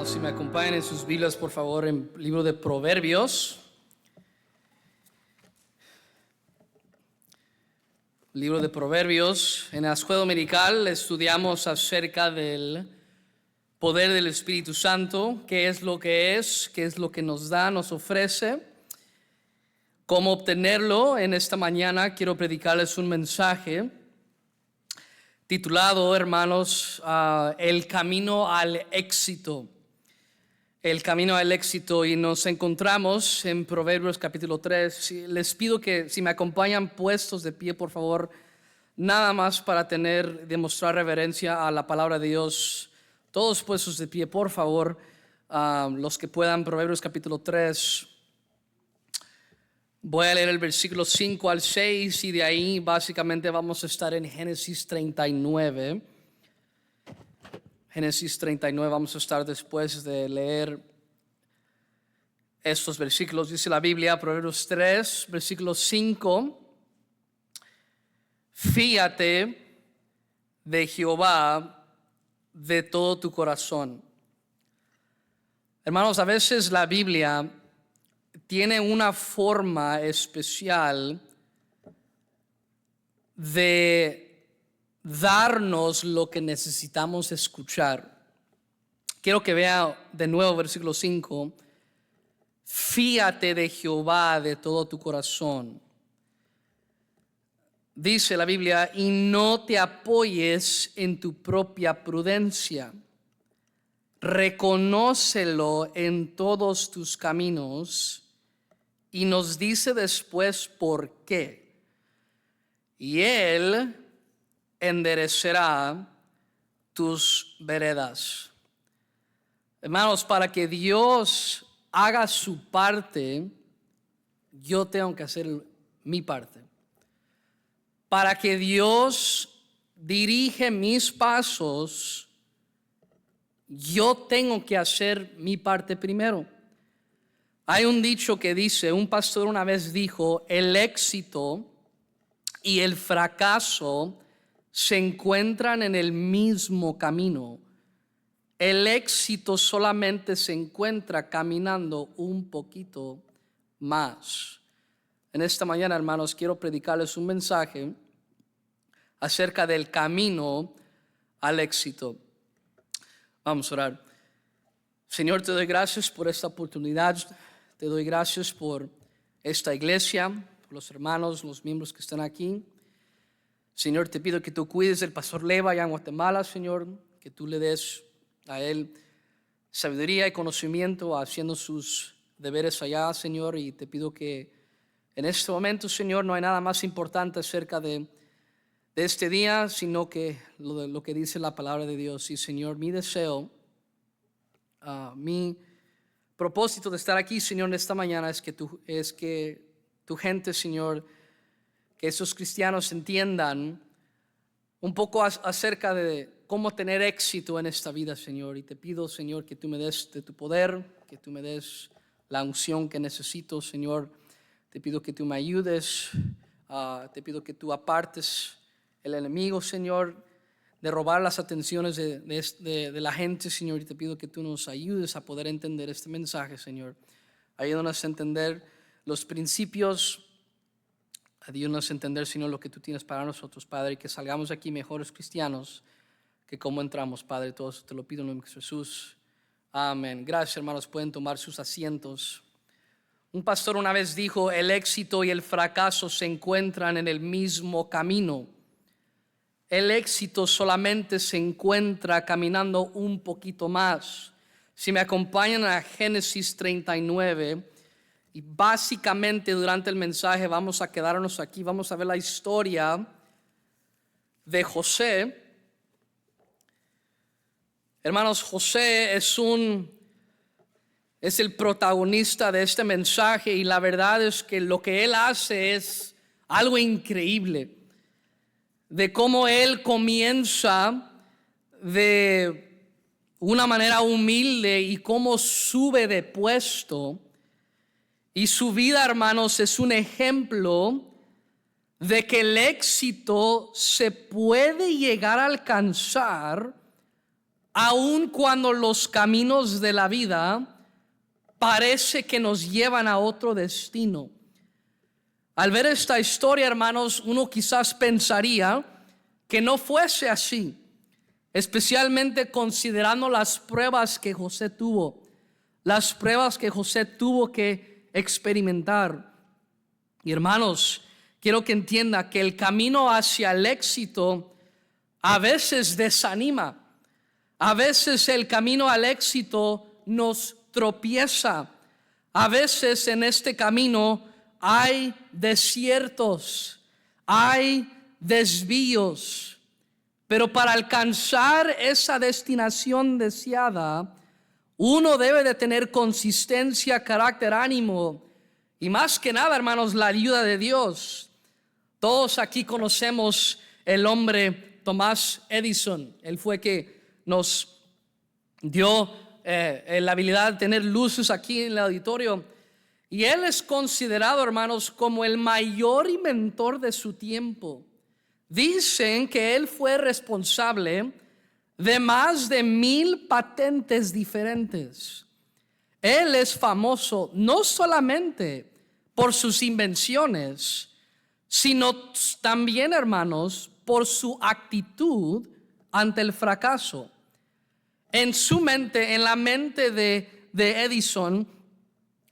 Hermanos, si me acompañan en sus Biblias, por favor, en el libro de Proverbios. Libro de Proverbios. En la escuela dominical estudiamos acerca del poder del Espíritu Santo, qué es, qué es lo que nos da, nos ofrece, cómo obtenerlo. En esta mañana quiero predicarles un mensaje titulado, hermanos, El camino al éxito. El camino al éxito, y nos encontramos en Proverbios capítulo 3. Les pido que si me acompañan puestos de pie, por favor, nada más para demostrar reverencia a la palabra de Dios. Todos puestos de pie, por favor, los que puedan. Proverbios capítulo 3. Voy a leer el versículo 5 al 6 y de ahí básicamente vamos a estar en Génesis 39. Génesis 39 vamos a estar después de leer estos versículos. Dice la Biblia, Proverbios 3, versículo 5. Fíate de Jehová de todo tu corazón. Hermanos, a veces la Biblia tiene una forma especial de darnos lo que necesitamos escuchar. Quiero que vea de nuevo versículo 5. Fíate de Jehová de todo tu corazón. Dice la Biblia, y no te apoyes en tu propia prudencia. Reconócelo en todos tus caminos. Y nos dice después por qué. Y Él enderecerá tus veredas. Hermanos, para que Dios haga su parte, yo tengo que hacer mi parte. Para que Dios dirija mis pasos, yo tengo que hacer mi parte primero. Hay un dicho que dice, un pastor una vez dijo, el éxito y el fracaso se encuentran en el mismo camino. El éxito solamente se encuentra caminando un poquito más. En esta mañana, hermanos, quiero predicarles un mensaje acerca del camino al éxito. Vamos a orar. Señor, te doy gracias por esta oportunidad. Te doy gracias por esta iglesia, por los hermanos, los miembros que están aquí. Señor, te pido que tú cuides del pastor Leva allá en Guatemala, Señor, que tú le des a él sabiduría y conocimiento haciendo sus deberes allá, Señor, y te pido que en este momento, Señor, no hay nada más importante acerca de este día, sino que lo que dice la palabra de Dios. Y Señor, mi deseo, mi propósito de estar aquí, Señor, en esta mañana es que tu gente, Señor, que esos cristianos entiendan un poco acerca de cómo tener éxito en esta vida, Señor. Y te pido, Señor, que tú me des de tu poder, que tú me des la unción que necesito, Señor. Te pido que tú me ayudes, te pido que tú apartes el enemigo, Señor, de robar las atenciones de la gente, Señor. Y te pido que tú nos ayudes a poder entender este mensaje, Señor. Ayúdanos a entender los principios. Ayúdanos a entender, Señor, lo que tú tienes para nosotros, Padre. Y que salgamos de aquí mejores cristianos que como entramos, Padre. Todo eso te lo pido en el nombre de Jesús. Amén. Gracias, hermanos. Pueden tomar sus asientos. Un pastor una vez dijo, el éxito y el fracaso se encuentran en el mismo camino. El éxito solamente se encuentra caminando un poquito más. Si me acompañan a Génesis 39, y básicamente durante el mensaje vamos a quedarnos aquí, vamos a ver la historia de José. Hermanos, José es el protagonista de este mensaje, y la verdad es que lo que él hace es algo increíble. De cómo él comienza de una manera humilde y cómo sube de puesto. Y su vida, hermanos, es un ejemplo de que el éxito se puede llegar a alcanzar aun cuando los caminos de la vida parece que nos llevan a otro destino. Al ver esta historia, hermanos, uno quizás pensaría que no fuese así, especialmente considerando las pruebas que José tuvo, las pruebas que José tuvo que experimentar. Y hermanos, quiero que entienda que el camino hacia el éxito a veces desanima. A veces el camino al éxito nos tropieza. A veces en este camino hay desiertos, hay desvíos. Pero para alcanzar esa destinación deseada, uno debe de tener consistencia, carácter, ánimo y más que nada, hermanos, la ayuda de Dios. Todos aquí conocemos el hombre Thomas Edison. Él fue que nos dio la habilidad de tener luces aquí en el auditorio. Y él es considerado, hermanos, como el mayor inventor de su tiempo. Dicen que él fue responsable de más de 1000 patentes diferentes. Él es famoso no solamente por sus invenciones, sino también, hermanos, por su actitud ante el fracaso. En su mente, en la mente de Edison,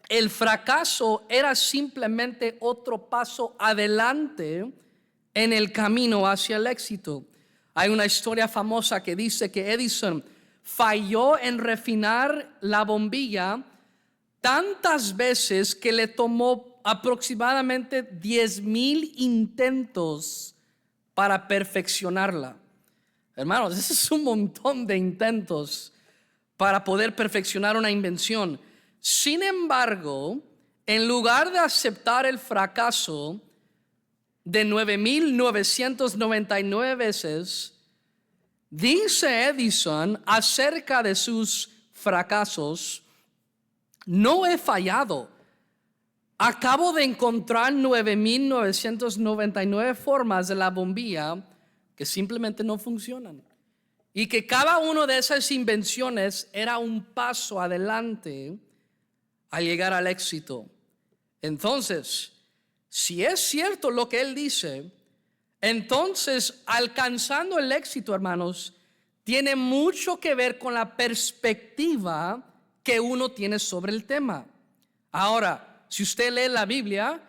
el fracaso era simplemente otro paso adelante en el camino hacia el éxito. Hay una historia famosa que dice que Edison falló en refinar la bombilla tantas veces que le tomó aproximadamente 10,000 intentos para perfeccionarla. Hermanos, ese es un montón de intentos para poder perfeccionar una invención. Sin embargo, en lugar de aceptar el fracaso de 9,999 veces, dice Edison acerca de sus fracasos: no he fallado. Acabo de encontrar 9,999 formas de la bombilla que simplemente no funcionan. Y que cada una de esas invenciones era un paso adelante al llegar al éxito. Entonces, si es cierto lo que él dice, entonces alcanzando el éxito, hermanos, tiene mucho que ver con la perspectiva que uno tiene sobre el tema. Ahora, si usted lee la Biblia,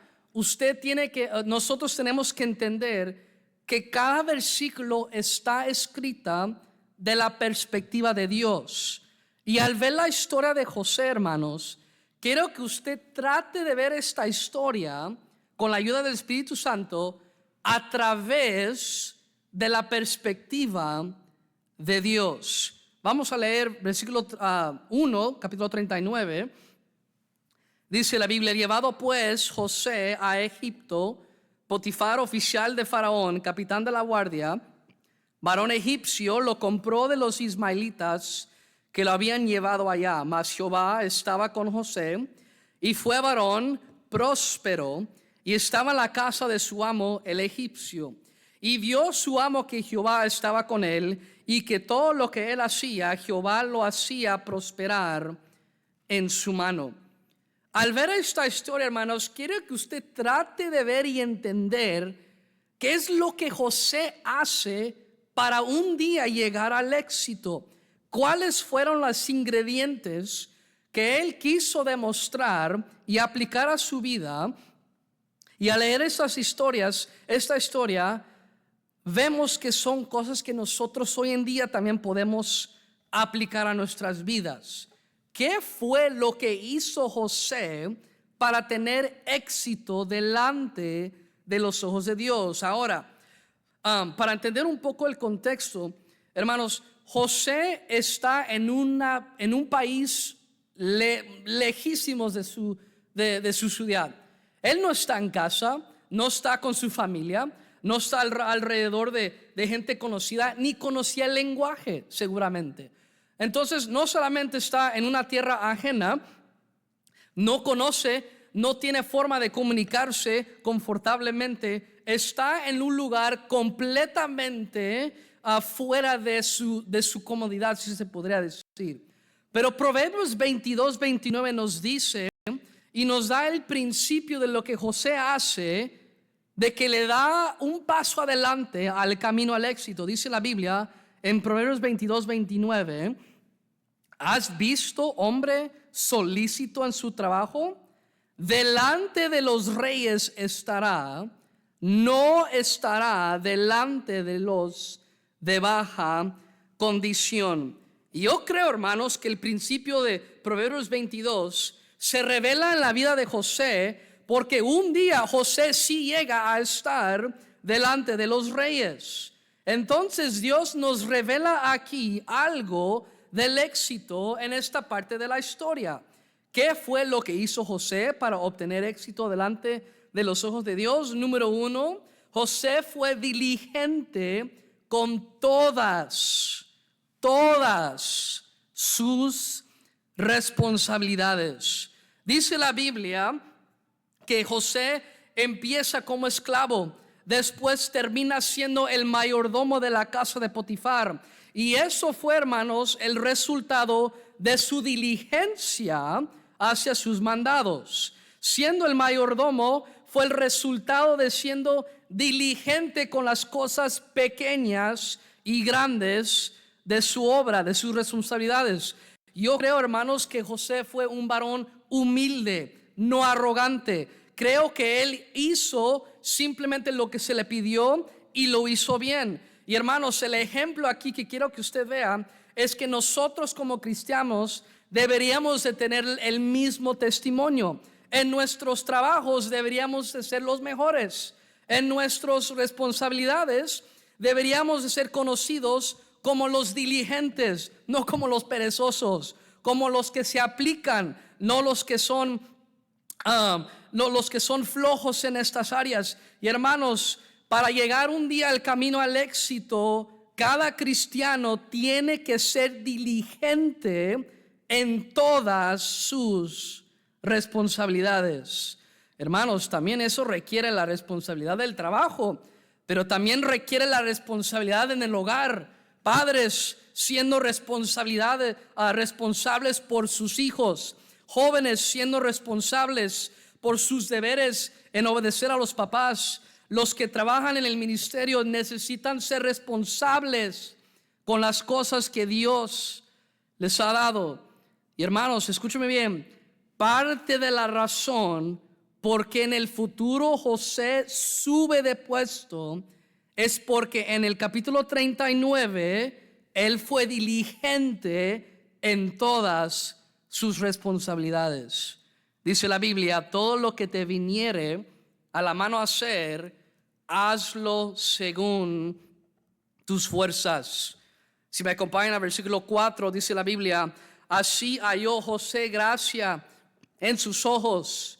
nosotros tenemos que entender que cada versículo está escrita de la perspectiva de Dios. Y al ver la historia de José, hermanos, quiero que usted trate de ver esta historia con la ayuda del Espíritu Santo a través de la perspectiva de Dios. Vamos a leer versículo 1, capítulo 39. Dice la Biblia: llevado pues José a Egipto, Potifar, oficial de Faraón, capitán de la guardia, varón egipcio, lo compró de los ismaelitas que lo habían llevado allá. Mas Jehová estaba con José, y fue varón próspero, y estaba en la casa de su amo el egipcio. Y vio su amo que Jehová estaba con él, y que todo lo que él hacía, Jehová lo hacía prosperar en su mano. Al ver esta historia, hermanos, quiero que usted trate de ver y entender qué es lo que José hace para un día llegar al éxito. ¿Cuáles fueron los ingredientes que él quiso demostrar y aplicar a su vida? Y al leer esta historia, vemos que son cosas que nosotros hoy en día también podemos aplicar a nuestras vidas. ¿Qué fue lo que hizo José para tener éxito delante de los ojos de Dios? Ahora, para entender un poco el contexto, hermanos, José está en un país lejísimos de su ciudad. Él no está en casa, no está con su familia, no está alrededor de gente conocida, ni conocía el lenguaje seguramente. Entonces no solamente está en una tierra ajena, no conoce, no tiene forma de comunicarse confortablemente está en un lugar completamente fuera de su comodidad, si se podría decir. Pero Proverbios 22-29 nos dice y nos da el principio de lo que José hace, de que le da un paso adelante al camino al éxito. Dice la Biblia en Proverbios 22-29: ¿has visto hombre solícito en su trabajo? Delante de los reyes estará, no estará delante de los de baja condición. Y yo creo, hermanos, que el principio de Proverbios 22 se revela en la vida de José, porque un día José sí llega a estar delante de los reyes. Entonces Dios nos revela aquí algo del éxito en esta parte de la historia. ¿Qué fue lo que hizo José para obtener éxito delante de los ojos de Dios? Número 1, José fue diligente con todas sus responsabilidades. Dice la Biblia que José empieza como esclavo, después termina siendo el mayordomo de la casa de Potifar. Y eso fue, hermanos, el resultado de su diligencia hacia sus mandados. Siendo el mayordomo fue el resultado de siendo diligente con las cosas pequeñas y grandes de su obra, de sus responsabilidades. Yo creo, hermanos, que José fue un varón humilde, no arrogante. Creo que él hizo simplemente lo que se le pidió y lo hizo bien. Y hermanos, el ejemplo aquí que quiero que usted vea es que nosotros como cristianos deberíamos de tener el mismo testimonio. En nuestros trabajos deberíamos de ser los mejores. En nuestras responsabilidades deberíamos de ser conocidos como los diligentes, no como los perezosos, como los que se aplican, no los que son flojos en estas áreas. Y hermanos, para llegar un día al camino al éxito, cada cristiano tiene que ser diligente en todas sus responsabilidades. Hermanos, también eso requiere la responsabilidad del trabajo, pero también requiere la responsabilidad en el hogar. Padres siendo responsables por sus hijos, jóvenes siendo responsables por sus deberes en obedecer a los papás. Los que trabajan en el ministerio necesitan ser responsables con las cosas que Dios les ha dado. Y hermanos, escúcheme bien, parte de la razón por qué en el futuro José sube de puesto es porque en el capítulo 39 él fue diligente en todas sus responsabilidades. Dice la Biblia: todo lo que te viniere a la mano a hacer, hazlo según tus fuerzas. Si me acompañan al versículo 4, dice la Biblia: así halló José gracia en sus ojos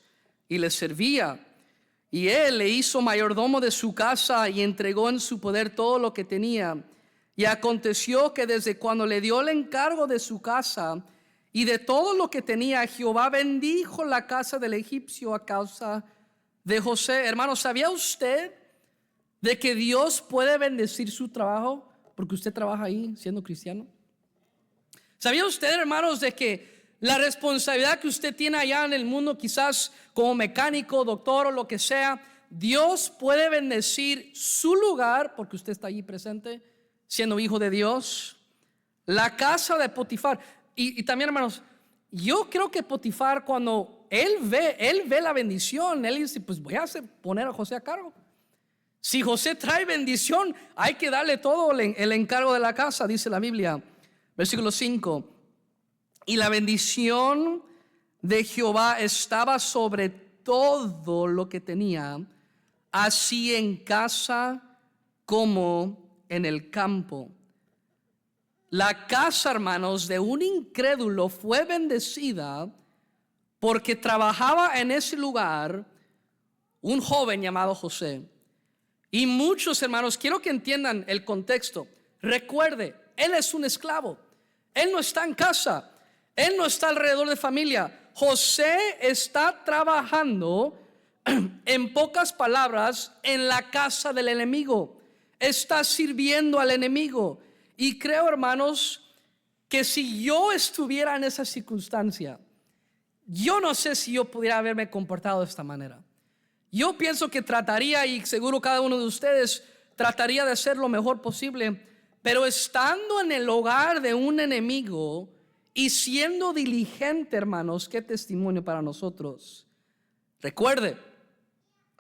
y le servía. Y él le hizo mayordomo de su casa y entregó en su poder todo lo que tenía. Y aconteció que desde cuando le dio el encargo de su casa y de todo lo que tenía, Jehová bendijo la casa del egipcio a causa de José. Hermano, ¿sabía usted de que Dios puede bendecir su trabajo porque usted trabaja ahí siendo cristiano? ¿Sabía usted, hermanos, de que la responsabilidad que usted tiene allá en el mundo, quizás como mecánico, doctor o lo que sea, Dios puede bendecir su lugar porque usted está allí presente siendo hijo de Dios? La casa de Potifar. Y también, hermanos, yo creo que Potifar, cuando él ve la bendición, él dice: pues voy a poner a José a cargo. Si José trae bendición, hay que darle todo el encargo de la casa, dice la Biblia. Versículo 5. Y la bendición de Jehová estaba sobre todo lo que tenía, así en casa como en el campo. La casa, hermanos, de un incrédulo fue bendecida porque trabajaba en ese lugar un joven llamado José. Y muchos, hermanos, quiero que entiendan el contexto. Recuerde, él es un esclavo. Él no está en casa. Él no está alrededor de familia. José está trabajando en pocas palabras, en la casa del enemigo. Está sirviendo al enemigo. Y creo, hermanos, que si yo estuviera en esa circunstancia, yo no sé si yo pudiera haberme comportado de esta manera. Yo pienso que trataría, y seguro cada uno de ustedes trataría de hacer lo mejor posible, pero estando en el hogar de un enemigo y siendo diligente, hermanos, qué testimonio para nosotros. Recuerde,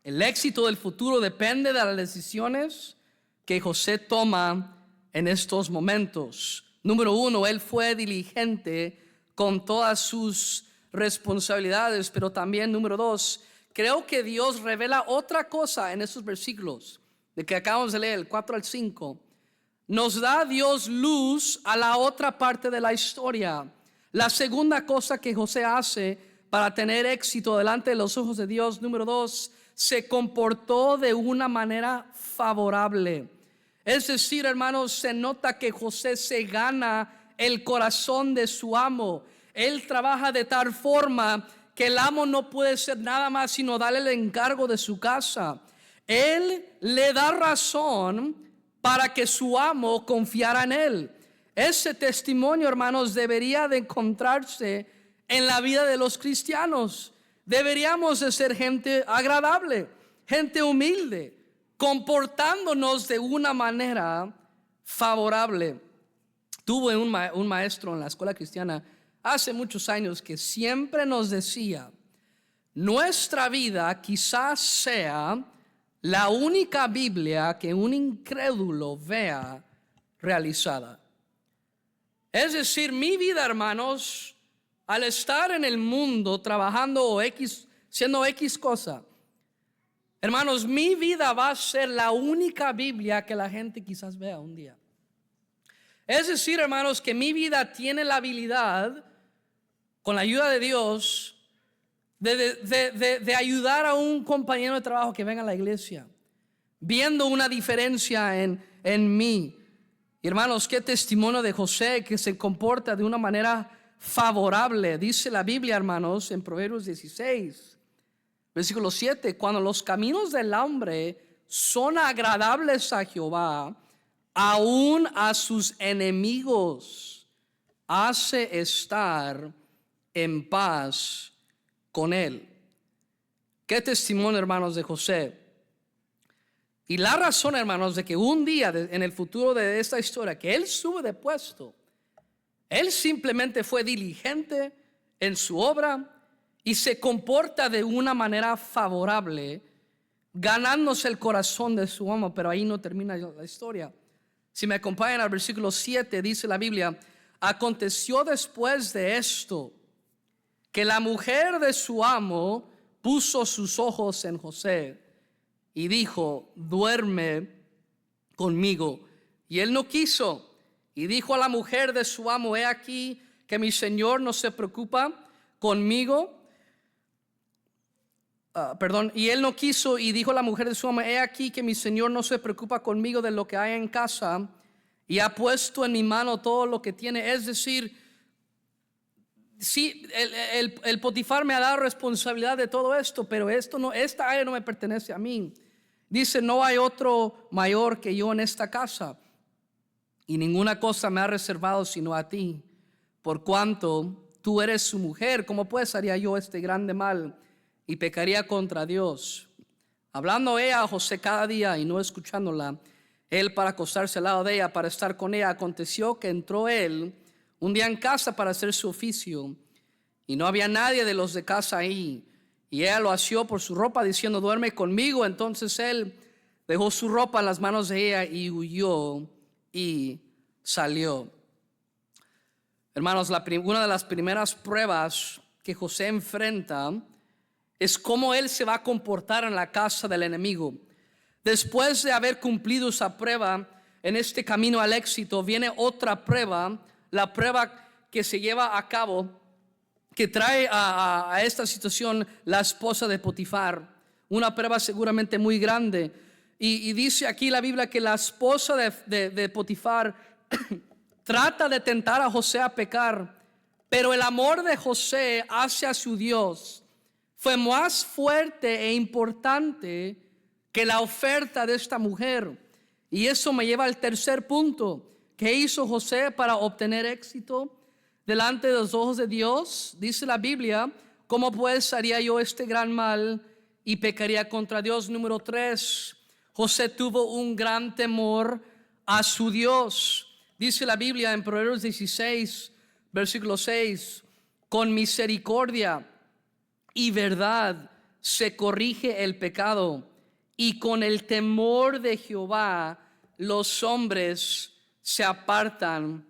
el éxito del futuro depende de las decisiones que José toma en estos momentos. Número uno, él fue diligente con todas sus responsabilidades, pero también, número dos, creo que Dios revela otra cosa en estos versículos de que acabamos de leer, el 4 al 5. Nos da Dios luz a la otra parte de la historia. La segunda cosa que José hace para tener éxito delante de los ojos de Dios, número dos, se comportó de una manera favorable. Es decir, hermanos, se nota que José se gana el corazón de su amo. Él trabaja de tal forma que el amo no puede ser nada más sino darle el encargo de su casa. Él le da razón para que su amo confiara en él. Ese testimonio, hermanos, debería de encontrarse en la vida de los cristianos. Deberíamos de ser gente agradable, gente humilde, comportándonos de una manera favorable. Tuve un maestro en la escuela cristiana hace muchos años que siempre nos decía: nuestra vida quizás sea la única Biblia que un incrédulo vea realizada. Es decir, mi vida, hermanos, al estar en el mundo trabajando siendo X cosa, hermanos, mi vida va a ser la única Biblia que la gente quizás vea un día. Es decir, hermanos, que mi vida tiene la habilidad, con la ayuda de Dios, de ayudar a un compañero de trabajo que venga a la iglesia, viendo una diferencia en mí. Y hermanos, qué testimonio de José, que se comporta de una manera favorable. Dice la Biblia, hermanos, en Proverbios 16, versículo 7, cuando los caminos del hombre son agradables a Jehová, aún a sus enemigos hace estar en paz con él. Qué testimonio, hermanos, de José. Y la razón, hermanos, de que un día en el futuro de esta historia, que él sube de puesto, él simplemente fue diligente en su obra y se comporta de una manera favorable, ganándose el corazón de su amo. Pero ahí no termina la historia. Si me acompañan al versículo 7, dice la Biblia: aconteció después de esto que la mujer de su amo puso sus ojos en José y dijo: duerme conmigo. Y él no quiso. Y dijo a la mujer de su amo: he aquí que mi señor no se preocupa conmigo. Y él no quiso, y dijo a la mujer de su amo: he aquí que mi señor no se preocupa conmigo de lo que hay en casa, y ha puesto en mi mano todo lo que tiene. Es decir, sí, el Potifar me ha dado responsabilidad de todo esto, pero esta área no me pertenece a mí. Dice: no hay otro mayor que yo en esta casa, y ninguna cosa me ha reservado sino a ti, por cuanto tú eres su mujer. ¿Cómo pues haría yo este grande mal y pecaría contra Dios? Hablando ella a José cada día y no escuchándola, él para acostarse al lado de ella, para estar con ella. Aconteció que entró él un día en casa para hacer su oficio, y no había nadie de los de casa ahí. Y ella lo asió por su ropa, diciendo: duerme conmigo. Entonces él dejó su ropa en las manos de ella y huyó y salió. Hermanos, una de las primeras pruebas que José enfrenta es cómo él se va a comportar en la casa del enemigo. Después de haber cumplido esa prueba en este camino al éxito, viene otra prueba, la prueba que se lleva a cabo, que trae a esta situación la esposa de Potifar. Una prueba seguramente muy grande. Y dice aquí la Biblia que la esposa de Potifar trata de tentar a José a pecar, pero el amor de José hacia su Dios fue más fuerte e importante que la oferta de esta mujer. Y eso me lleva al tercer punto. ¿Qué hizo José para obtener éxito delante de los ojos de Dios? Dice la Biblia, ¿cómo pues haría yo este gran mal y pecaría contra Dios? Número 3, José tuvo un gran temor a su Dios. Dice la Biblia en Proverbios 16, versículo 6, con misericordia y verdad se corrige el pecado, y con el temor de Jehová los hombres se apartan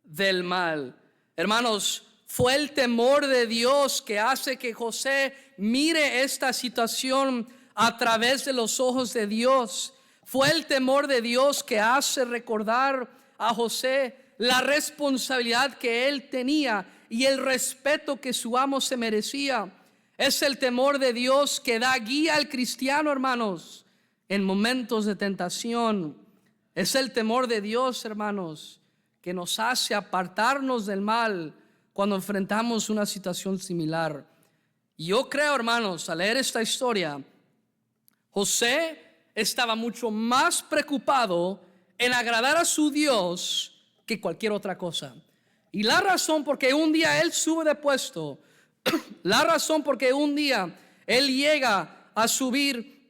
del mal. Hermanos, fue el temor de Dios que hace que José mire esta situación a través de los ojos de Dios. Fue el temor de Dios que hace recordar a José la responsabilidad que él tenía y el respeto que su amo se merecía. Es el temor de Dios que da guía al cristiano, hermanos, en momentos de tentación. Es el temor de Dios, hermanos, que nos hace apartarnos del mal cuando enfrentamos una situación similar. Y yo creo, hermanos, al leer esta historia, José estaba mucho más preocupado en agradar a su Dios que cualquier otra cosa. Y la razón por qué un día él sube de puesto, la razón por qué un día él llega a subir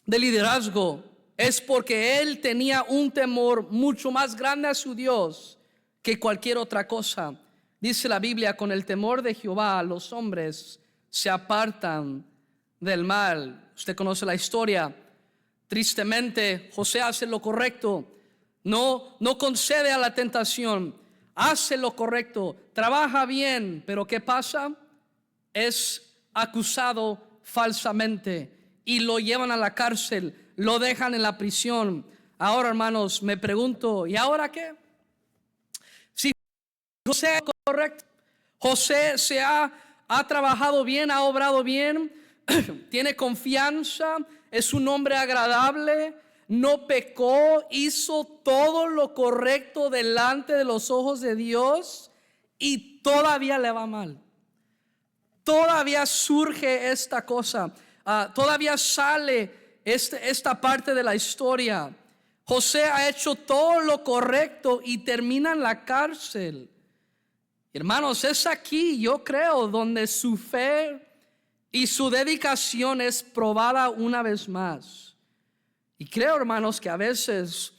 de liderazgo, es porque él tenía un temor mucho más grande a su Dios que cualquier otra cosa. Dice la Biblia, con el temor de Jehová los hombres se apartan del mal. Usted conoce la historia. Tristemente, José hace lo correcto, no concede a la tentación, hace lo correcto, trabaja bien, pero ¿qué pasa? Es acusado falsamente y lo llevan a la cárcel, lo dejan en la prisión. Ahora, hermanos, me pregunto, ¿y ahora qué? Si José es correcto, José se ha trabajado bien, ha obrado bien, tiene confianza, es un hombre agradable, no pecó, hizo todo lo correcto delante de los ojos de Dios, y todavía le va mal. Todavía surge esta cosa, todavía sale esta parte de la historia. José ha hecho todo lo correcto y termina en la cárcel. Hermanos, es aquí, yo creo, donde su fe y su dedicación es probada una vez más. Y creo, hermanos, que a veces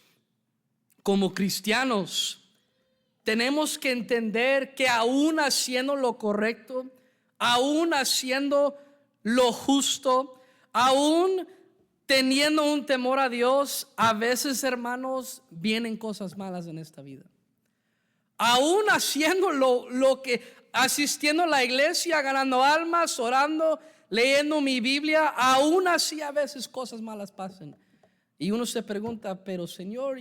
como cristianos tenemos que entender que aún haciendo lo correcto, aún haciendo lo justo, aún teniendo un temor a Dios, a veces, hermanos, vienen cosas malas en esta vida. Aún haciendo lo que, asistiendo a la iglesia, ganando almas, orando, leyendo mi Biblia, aún así a veces cosas malas pasan. Y uno se pregunta, pero Señor,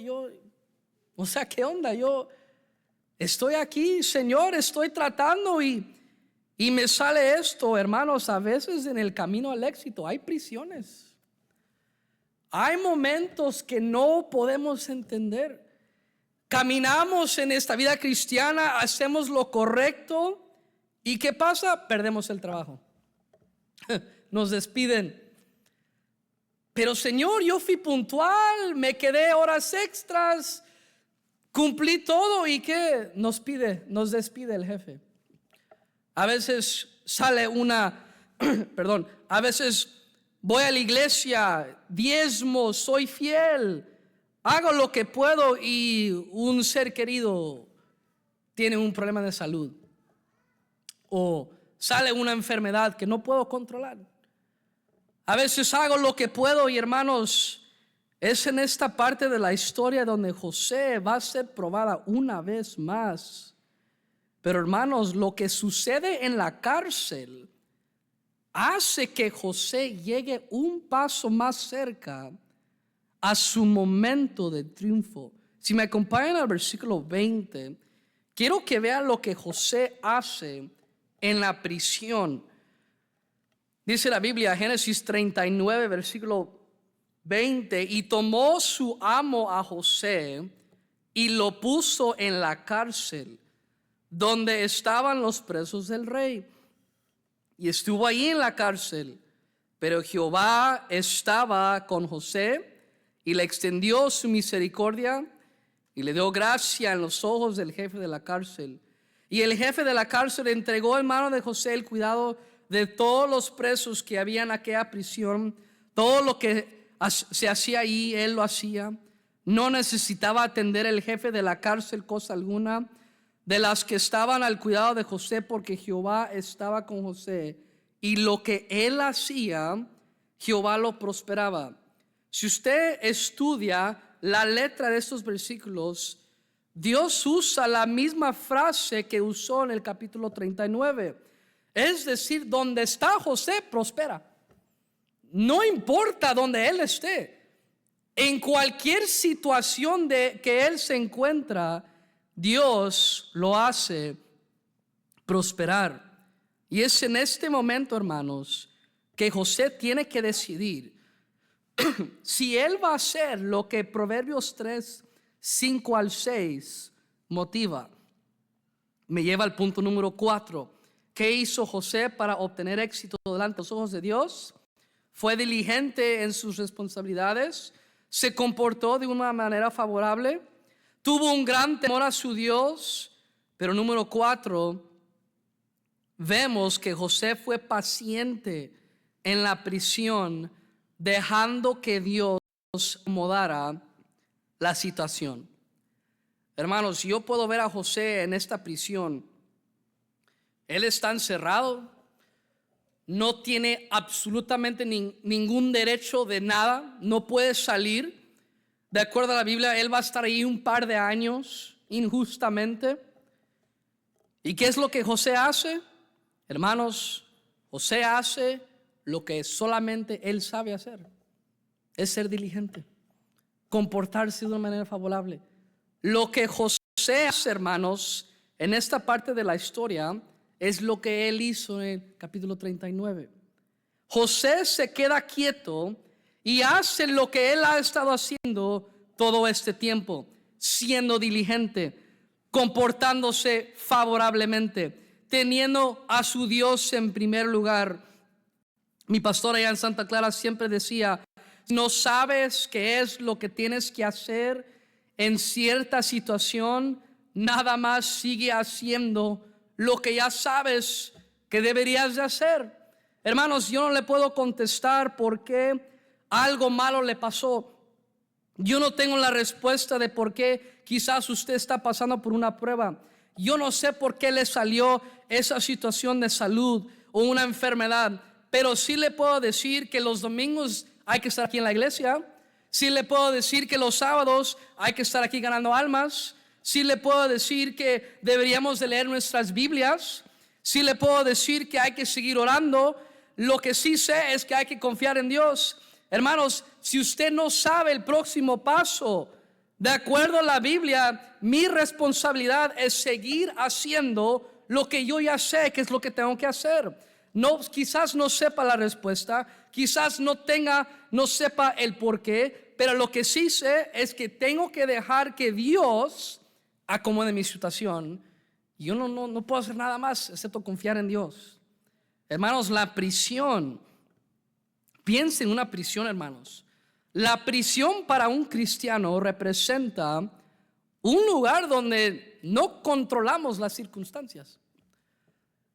¿qué onda? Yo estoy aquí, Señor, estoy tratando y me sale esto. Hermanos, a veces en el camino al éxito hay prisiones. Hay momentos que no podemos entender. Caminamos en esta vida cristiana, hacemos lo correcto, ¿y qué pasa? Perdemos el trabajo. Nos despiden. Pero Señor, yo fui puntual, me quedé horas extras, cumplí todo, ¿y qué? Nos despide el jefe. A veces sale a veces voy a la iglesia, diezmo, soy fiel, hago lo que puedo y un ser querido tiene un problema de salud. O sale una enfermedad que no puedo controlar. A veces hago lo que puedo y, hermanos, es en esta parte de la historia donde José va a ser probada una vez más. Pero, hermanos, lo que sucede en la cárcel hace que José llegue un paso más cerca a su momento de triunfo. Si me acompañan al versículo 20, quiero que vean lo que José hace en la prisión. Dice la Biblia, Génesis 39, versículo 20, y tomó su amo a José y lo puso en la cárcel, donde estaban los presos del rey. y estuvo ahí en la cárcel. Pero Jehová estaba con José y le extendió su misericordia y le dio gracia en los ojos del jefe de la cárcel. Y el jefe de la cárcel entregó en mano de José el cuidado de todos los presos que había en aquella prisión. Todo lo que se hacía ahí, él lo hacía. No necesitaba atender el jefe de la cárcel cosa alguna de las que estaban al cuidado de José, porque Jehová estaba con José, y lo que él hacía, Jehová lo prosperaba. Si usted estudia la letra de estos versículos, Dios usa la misma frase que usó en el capítulo 39. Es decir, donde está José, prospera. No importa donde él esté. En cualquier situación que él se encuentra, Dios lo hace prosperar. Y es en este momento, hermanos, que José tiene que decidir si él va a hacer lo que Proverbios 3, 5 al 6 motiva. Me lleva al punto número 4. ¿Qué hizo José para obtener éxito delante de los ojos de Dios? Fue diligente en sus responsabilidades, se comportó de una manera favorable, tuvo un gran temor a su Dios. Pero número 4, vemos que José fue paciente en la prisión, dejando que Dios acomodara la situación. Hermanos, yo puedo ver a José en esta prisión. Él está encerrado, no tiene absolutamente ningún derecho de nada, no puede salir. De acuerdo a la Biblia, él va a estar ahí un par de años injustamente. ¿Y qué es lo que José hace? Hermanos, José hace lo que solamente él sabe hacer. Es ser diligente, comportarse de una manera favorable. Lo que José hace, hermanos, en esta parte de la historia, es lo que él hizo en el capítulo 39. José se queda quieto y hace lo que él ha estado haciendo todo este tiempo, siendo diligente, comportándose favorablemente, teniendo a su Dios en primer lugar. Mi pastor allá en Santa Clara siempre decía: no sabes qué es lo que tienes que hacer en cierta situación, nada más sigue haciendo lo que ya sabes que deberías de hacer. Hermanos, yo no le puedo contestar por qué algo malo le pasó. Yo no tengo la respuesta de por qué quizás usted está pasando por una prueba. Yo no sé por qué le salió esa situación de salud o una enfermedad, pero sí le puedo decir que los domingos hay que estar aquí en la iglesia. Sí le puedo decir que los sábados hay que estar aquí ganando almas. Sí le puedo decir que deberíamos de leer nuestras Biblias. Sí le puedo decir que hay que seguir orando. Lo que sí sé es que hay que confiar en Dios. Hermanos, si usted no sabe el próximo paso, de acuerdo a la Biblia, mi responsabilidad es seguir haciendo lo que yo ya sé que es lo que tengo que hacer. No, quizás no sepa la respuesta, quizás no sepa el por qué, pero lo que sí sé es que tengo que dejar que Dios acomode mi situación. Yo no puedo hacer nada más excepto confiar en Dios. Hermanos, la prisión, piensen en una prisión, hermanos. La prisión para un cristiano representa un lugar donde no controlamos las circunstancias.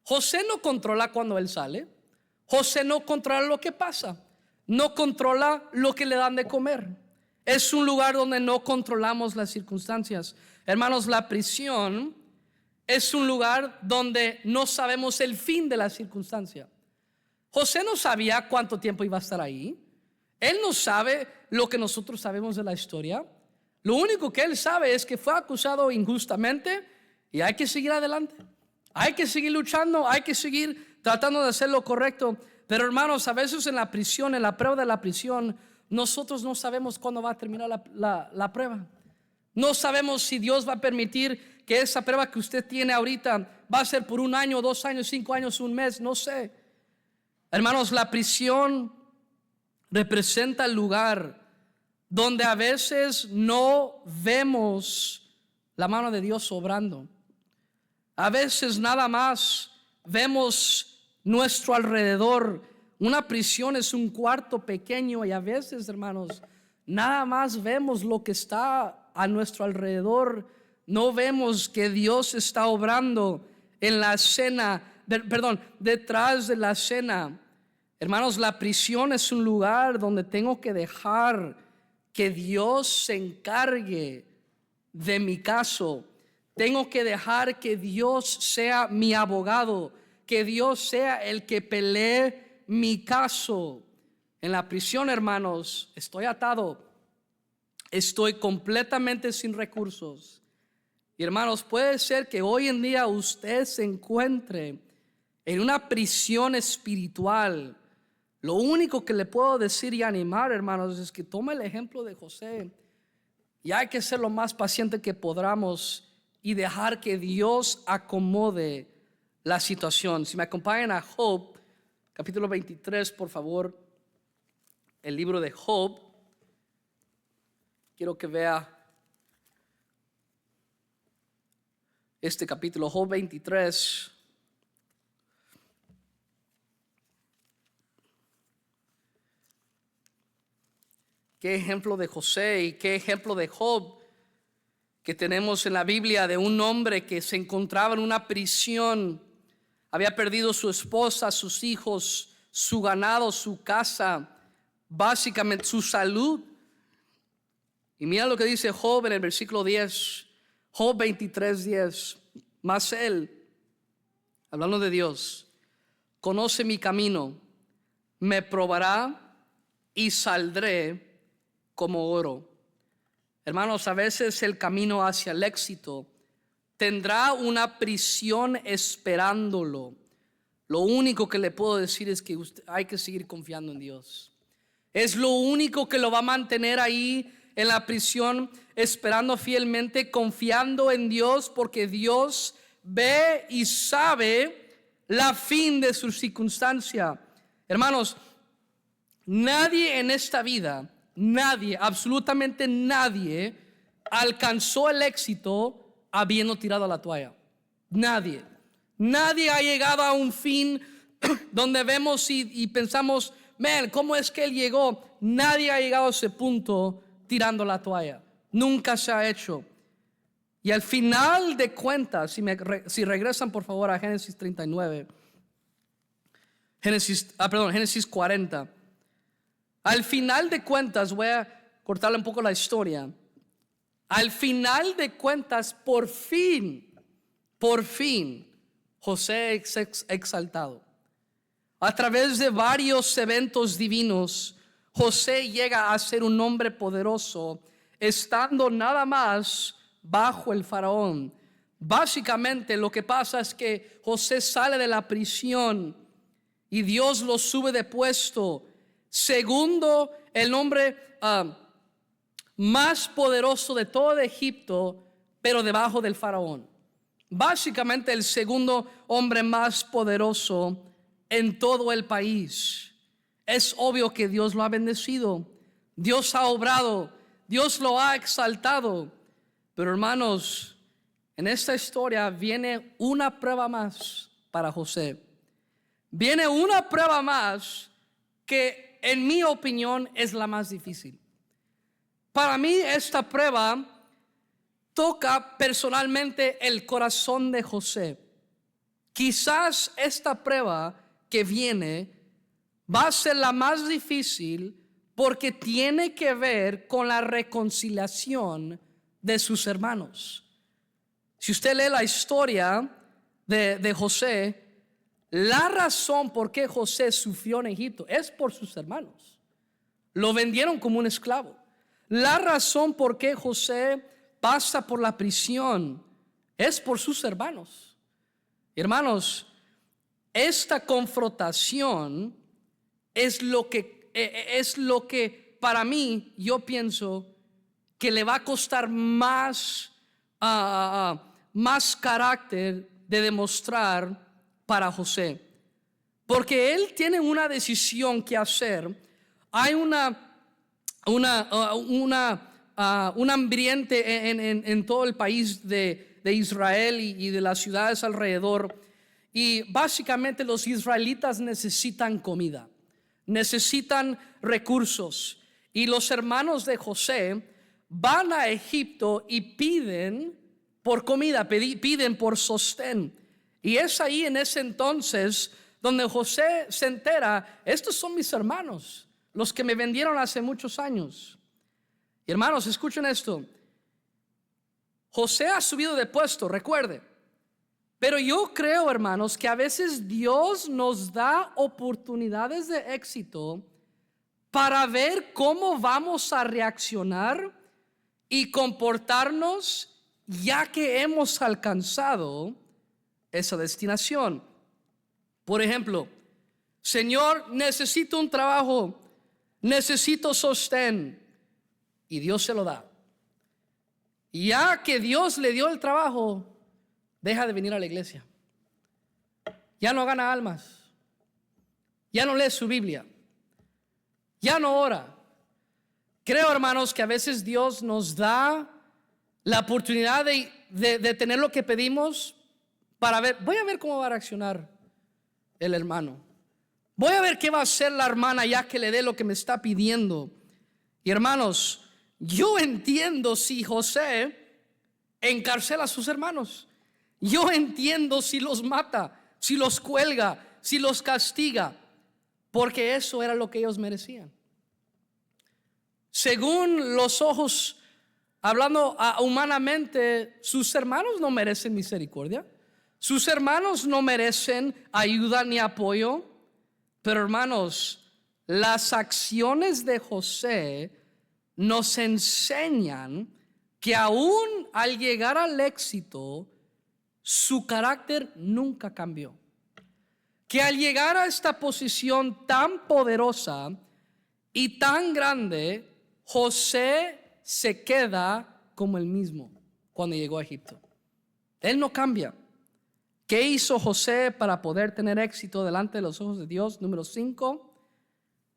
José no controla cuando él sale. José no controla lo que pasa. No controla lo que le dan de comer. Es un lugar donde no controlamos las circunstancias. Hermanos, la prisión es un lugar donde no sabemos el fin de la circunstancia. José no sabía cuánto tiempo iba a estar ahí. Él no sabe lo que nosotros sabemos de la historia. Lo único que él sabe es que fue acusado injustamente y hay que seguir adelante. Hay que seguir luchando, hay que seguir tratando de hacer lo correcto. Pero hermanos, a veces en la prisión, en la prueba de la prisión, nosotros no sabemos cuándo va a terminar la prueba. No sabemos si Dios va a permitir que esa prueba que usted tiene ahorita va a ser por 1 año, 2 años, 5 años, 1 mes, no sé. Hermanos, la prisión representa el lugar donde a veces no vemos la mano de Dios obrando. A veces nada más vemos nuestro alrededor. Una prisión es un cuarto pequeño y a veces, hermanos, nada más vemos lo que está a nuestro alrededor. No vemos que Dios está obrando en la escena, detrás de la escena. Hermanos, la prisión es un lugar donde tengo que dejar que Dios se encargue de mi caso. Tengo que dejar que Dios sea mi abogado, que Dios sea el que pelee mi caso. En la prisión, hermanos, estoy atado, estoy completamente sin recursos. Y hermanos, puede ser que hoy en día usted se encuentre en una prisión espiritual. Lo único que le puedo decir y animar, hermanos, es que tome el ejemplo de José. Y hay que ser lo más paciente que podamos y dejar que Dios acomode la situación. Si me acompañan a Job, capítulo 23, por favor. El libro de Job. Quiero que vea este capítulo, Job 23. Qué ejemplo de José y qué ejemplo de Job que tenemos en la Biblia, de un hombre que se encontraba en una prisión. Había perdido su esposa, sus hijos, su ganado, su casa, básicamente su salud. Y mira lo que dice Job en el versículo 10, Job 23:10. Mas él, hablando de Dios, conoce mi camino, me probará y saldré como oro. Hermanos, a veces el camino hacia el éxito tendrá una prisión esperándolo. Lo único que le puedo decir es que hay que seguir confiando en Dios. Es lo único que lo va a mantener ahí en la prisión, esperando fielmente, confiando en Dios, porque Dios ve y sabe la fin de su circunstancia. Hermanos, nadie en esta vida, nadie, absolutamente nadie, alcanzó el éxito habiendo tirado la toalla. Nadie. Nadie ha llegado a un fin donde vemos y pensamos, man, ¿cómo es que él llegó? Nadie ha llegado a ese punto tirando la toalla. Nunca se ha hecho. Y al final de cuentas, si regresan por favor a Génesis 39, Génesis 40. Al final de cuentas, voy a cortarle un poco la historia. Al final de cuentas, por fin, José es exaltado. A través de varios eventos divinos, José llega a ser un hombre poderoso, estando nada más bajo el faraón. Básicamente lo que pasa es que José sale de la prisión y Dios lo sube de puesto. Segundo, el hombre más poderoso de todo Egipto, pero debajo del faraón. Básicamente el segundo hombre más poderoso en todo el país. Es obvio que Dios lo ha bendecido, Dios ha obrado, Dios lo ha exaltado. Pero hermanos, en esta historia viene una prueba más para José. Viene una prueba más que en mi opinión es la más difícil. Para mí esta prueba toca personalmente el corazón de José. Quizás esta prueba que viene va a ser la más difícil porque tiene que ver con la reconciliación de sus hermanos. Si usted lee la historia de José, la razón por qué José sufrió en Egipto es por sus hermanos. Lo vendieron como un esclavo. La razón por qué José pasa por la prisión es por sus hermanos. Hermanos, esta confrontación es lo que para mí, yo pienso que le va a costar más carácter de demostrar para José, porque él tiene una decisión que hacer. Hay un ambiente en todo el país de Israel y de las ciudades alrededor. y básicamente los israelitas necesitan comida, necesitan recursos. Y los hermanos de José van a Egipto y piden por comida, piden por sostén. Y es ahí en ese entonces donde José se entera, estos son mis hermanos, los que me vendieron hace muchos años. Y hermanos, escuchen esto. José ha subido de puesto, recuerde. Pero yo creo, hermanos, que a veces Dios nos da oportunidades de éxito para ver cómo vamos a reaccionar y comportarnos ya que hemos alcanzado esa destinación. Por ejemplo, Señor, necesito un trabajo, necesito sostén, y Dios se lo da. Y ya que Dios le dio el trabajo, deja de venir a la iglesia. Ya no gana almas, ya no lee su Biblia, ya no ora. Creo, hermanos, que a veces Dios nos da la oportunidad de tener lo que pedimos para ver, voy a ver cómo va a reaccionar el hermano. Voy a ver qué va a hacer la hermana ya que le dé lo que me está pidiendo. Y hermanos, yo entiendo si José encarcela a sus hermanos. Yo entiendo si los mata, si los cuelga, si los castiga, porque eso era lo que ellos merecían. Según los ojos, hablando humanamente, sus hermanos no merecen misericordia. Sus hermanos no merecen ayuda ni apoyo. Pero hermanos, las acciones de José nos enseñan que aún al llegar al éxito, su carácter nunca cambió. Que al llegar a esta posición tan poderosa y tan grande, José se queda como el mismo cuando llegó a Egipto. Él no cambia. ¿Qué hizo José para poder tener éxito delante de los ojos de Dios? Número 5.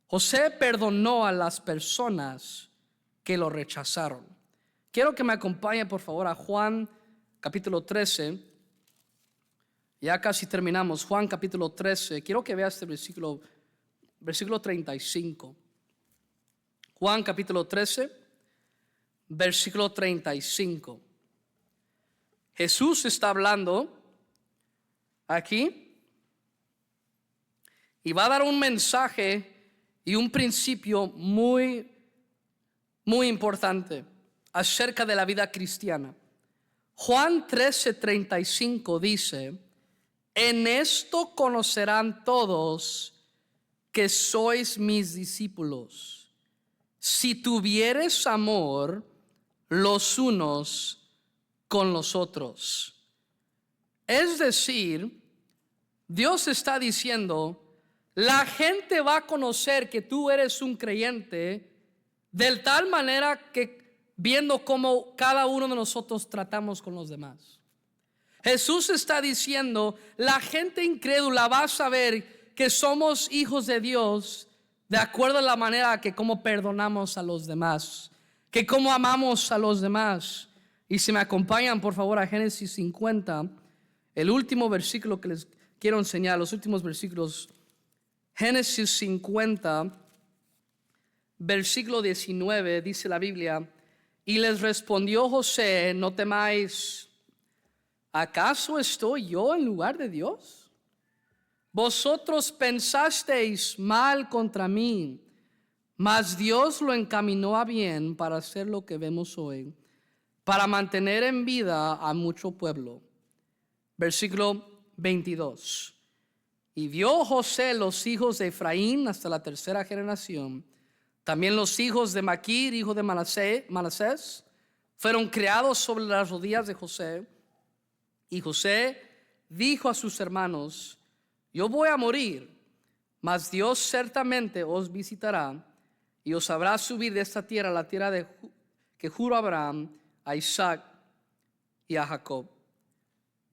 José perdonó a las personas que lo rechazaron. Quiero que me acompañe por favor a Juan capítulo 13. Ya casi terminamos. Juan capítulo 13. Quiero que vea este versículo 35. Juan capítulo 13, versículo 35. Jesús está hablando aquí y va a dar un mensaje y un principio muy importante acerca de la vida cristiana. Juan 13:35 dice: en esto conocerán todos que sois mis discípulos, si tuvieres amor los unos con los otros. Es decir, Dios está diciendo, la gente va a conocer que tú eres un creyente de tal manera que viendo cómo cada uno de nosotros tratamos con los demás. Jesús está diciendo, la gente incrédula va a saber que somos hijos de Dios de acuerdo a la manera que cómo perdonamos a los demás, que cómo amamos a los demás. Y si me acompañan por favor a Génesis 50, el último versículo que les quiero enseñar, los últimos versículos. Génesis 50, versículo 19, dice la Biblia: y les respondió José, no temáis, ¿acaso estoy yo en lugar de Dios? Vosotros pensasteis mal contra mí, mas Dios lo encaminó a bien para hacer lo que vemos hoy, para mantener en vida a mucho pueblo. Versículo 22. Y vio José los hijos de Efraín hasta la tercera generación. También los hijos de Maquir, hijo de Manasés, fueron criados sobre las rodillas de José. Y José dijo a sus hermanos: yo voy a morir, mas Dios ciertamente os visitará y os hará subir de esta tierra a la tierra que juró a Abraham, a Isaac y a Jacob.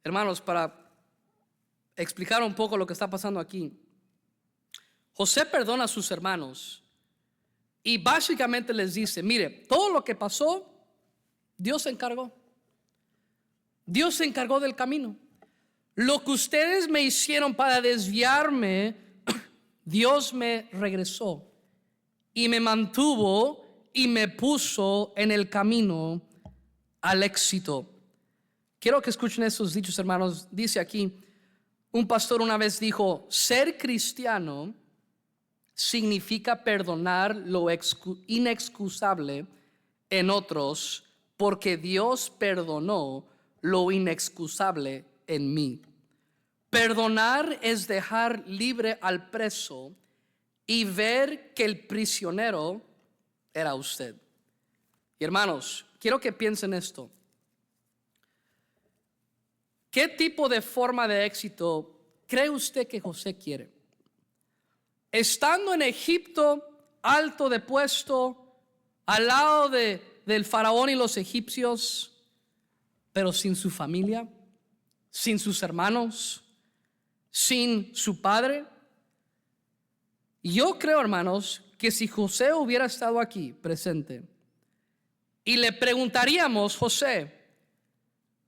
Hermanos, para explicar un poco lo que está pasando aquí, José perdona a sus hermanos y básicamente les dice: mire, todo lo que pasó, Dios se encargó. Dios se encargó del camino. Lo que ustedes me hicieron para desviarme, Dios me regresó y me mantuvo y me puso en el camino al éxito. Quiero que escuchen estos dichos, hermanos. Dice aquí, un pastor una vez dijo, ser cristiano significa perdonar lo inexcusable en otros, porque Dios perdonó lo inexcusable en mí. Perdonar es dejar libre al preso y ver que el prisionero era usted. Y hermanos, quiero que piensen esto. ¿Qué tipo de forma de éxito cree usted que José quiere? Estando en Egipto, alto de puesto, al lado del faraón y los egipcios, pero sin su familia, sin sus hermanos, sin su padre. Yo creo, hermanos, que si José hubiera estado aquí presente y le preguntaríamos, José,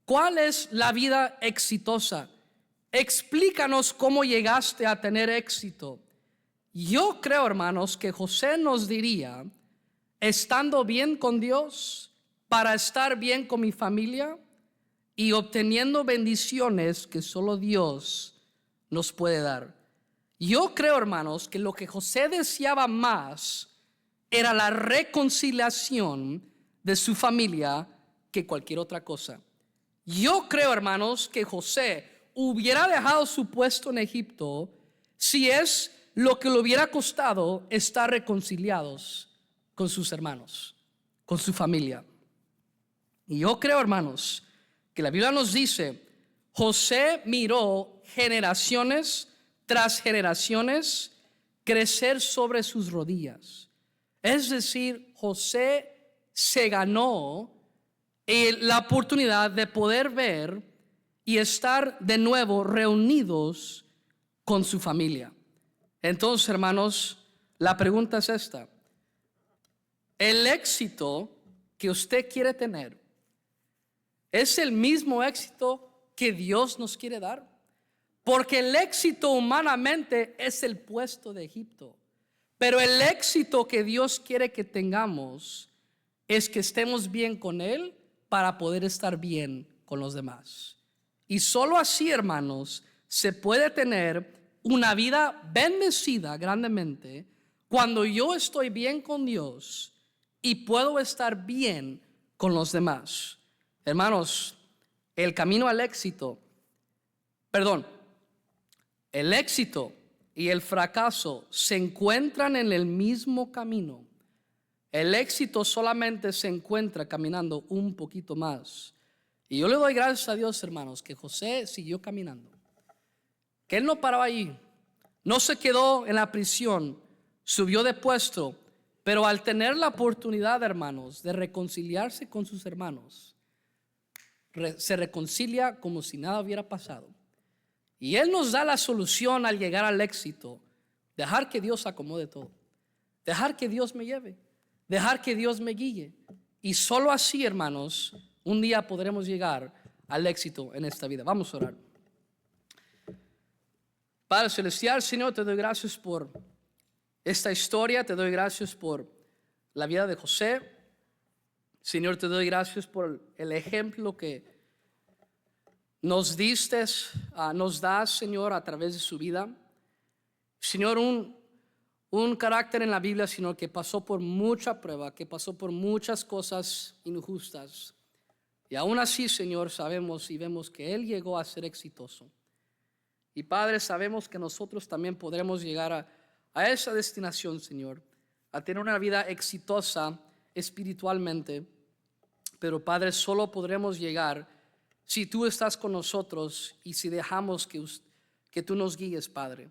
¿cuál es la vida exitosa? Explícanos cómo llegaste a tener éxito. Yo creo, hermanos, que José nos diría, estando bien con Dios, para estar bien con mi familia y obteniendo bendiciones que solo Dios nos puede dar. Yo creo, hermanos, que lo que José deseaba más era la reconciliación de su familia que cualquier otra cosa. Yo creo, hermanos, que José hubiera dejado su puesto en Egipto si es lo que le hubiera costado estar reconciliados con sus hermanos, con su familia. Y yo creo, hermanos, que la Biblia nos dice, José miró generaciones tras generaciones crecer sobre sus rodillas. Es decir, José se ganó la oportunidad de poder ver y estar de nuevo reunidos con su familia. Entonces, hermanos, la pregunta es esta. El éxito que usted quiere tener es el mismo éxito que Dios nos quiere dar. Porque el éxito humanamente es el puesto de Egipto. Pero el éxito que Dios quiere que tengamos es que estemos bien con Él para poder estar bien con los demás. Y solo así, hermanos, se puede tener una vida bendecida grandemente cuando yo estoy bien con Dios y puedo estar bien con los demás. Hermanos, el camino al éxito, el éxito y el fracaso se encuentran en el mismo camino. El éxito solamente se encuentra caminando un poquito más. Y yo le doy gracias a Dios, hermanos, que José siguió caminando. Que él no paró ahí, no se quedó en la prisión, subió de puesto, pero al tener la oportunidad, hermanos, de reconciliarse con sus hermanos, se reconcilia como si nada hubiera pasado. Y Él nos da la solución al llegar al éxito, dejar que Dios acomode todo, dejar que Dios me lleve, dejar que Dios me guíe. Y solo así, hermanos, un día podremos llegar al éxito en esta vida. Vamos a orar. Padre Celestial, Señor, te doy gracias por esta historia, te doy gracias por la vida de José. Señor, te doy gracias por el ejemplo que nos diste, nos das, Señor, a través de su vida. Señor, un carácter en la Biblia, Señor, que pasó por mucha prueba, que pasó por muchas cosas injustas. Y aún así, Señor, sabemos y vemos que Él llegó a ser exitoso. Y Padre, sabemos que nosotros también podremos llegar a esa destinación, Señor, a tener una vida exitosa espiritualmente. Pero Padre, solo podremos llegar si tú estás con nosotros y si dejamos que tú nos guíes, Padre.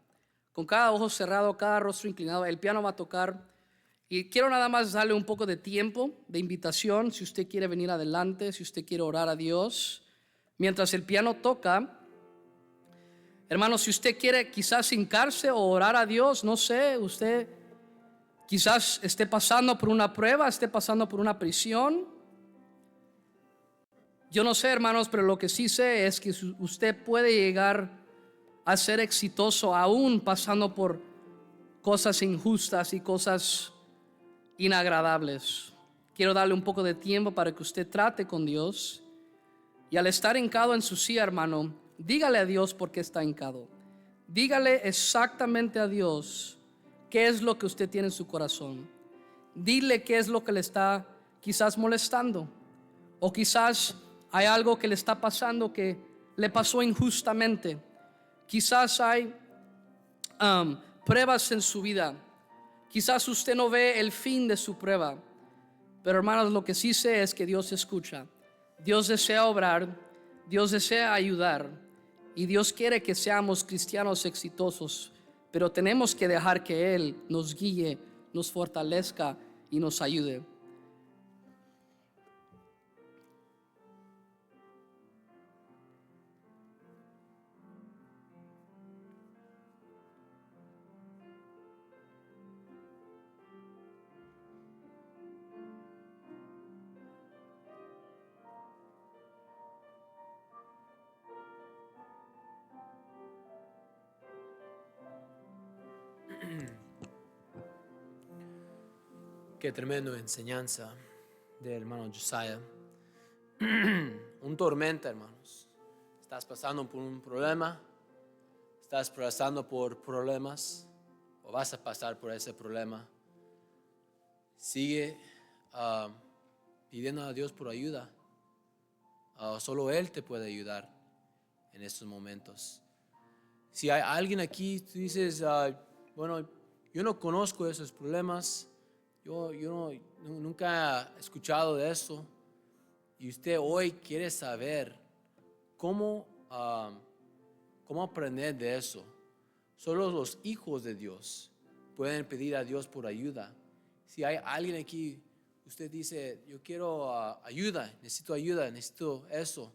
Con cada ojo cerrado, cada rostro inclinado, el piano va a tocar. Y quiero nada más darle un poco de tiempo, de invitación, si usted quiere venir adelante, si usted quiere orar a Dios. Mientras el piano toca, hermano, si usted quiere quizás hincarse o orar a Dios, no sé, usted quizás esté pasando por una prueba, esté pasando por una prisión. Yo no sé, hermanos, pero lo que sí sé es que usted puede llegar a ser exitoso aún pasando por cosas injustas y cosas inagradables. Quiero darle un poco de tiempo para que usted trate con Dios. Y al estar hincado en su silla, hermano, dígale a Dios por qué está hincado. Dígale exactamente a Dios qué es lo que usted tiene en su corazón. Dile qué es lo que le está quizás molestando. O quizás hay algo que le está pasando que le pasó injustamente. Quizás hay pruebas en su vida. Quizás usted no ve el fin de su prueba. Pero hermanos, lo que sí sé es que Dios escucha. Dios desea obrar. Dios desea ayudar. Y Dios quiere que seamos cristianos exitosos. Pero tenemos que dejar que Él nos guíe, nos fortalezca y nos ayude. Qué tremenda enseñanza del hermano Josiah. Un tormenta, hermanos. Estás pasando por un problema, estás pasando por problemas o vas a pasar por ese problema. Sigue pidiendo a Dios por ayuda. Solo Él te puede ayudar en estos momentos. Si hay alguien aquí, tú dices, bueno, yo no conozco esos problemas, nunca he escuchado de eso, y usted hoy quiere saber cómo, cómo aprender de eso. Solo los hijos de Dios pueden pedir a Dios por ayuda. Si hay alguien aquí, usted dice, yo quiero ayuda, necesito eso,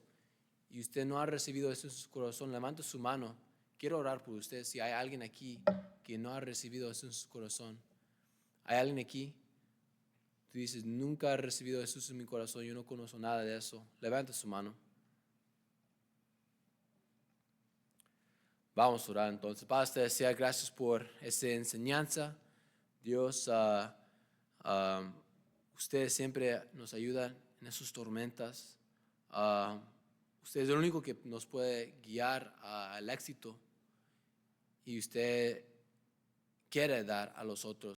y usted no ha recibido eso en su corazón, levante su mano. Quiero orar por usted. Si hay alguien aquí que no ha recibido eso en su corazón, hay alguien aquí, tú dices, nunca he recibido eso en mi corazón, yo no conozco nada de eso, levante su mano. Vamos a orar entonces. Padre, te deseo gracias por esta enseñanza. Dios, ustedes siempre nos ayudan en esas tormentas. Usted es el único que nos puede guiar al éxito y usted quiere dar a los otros.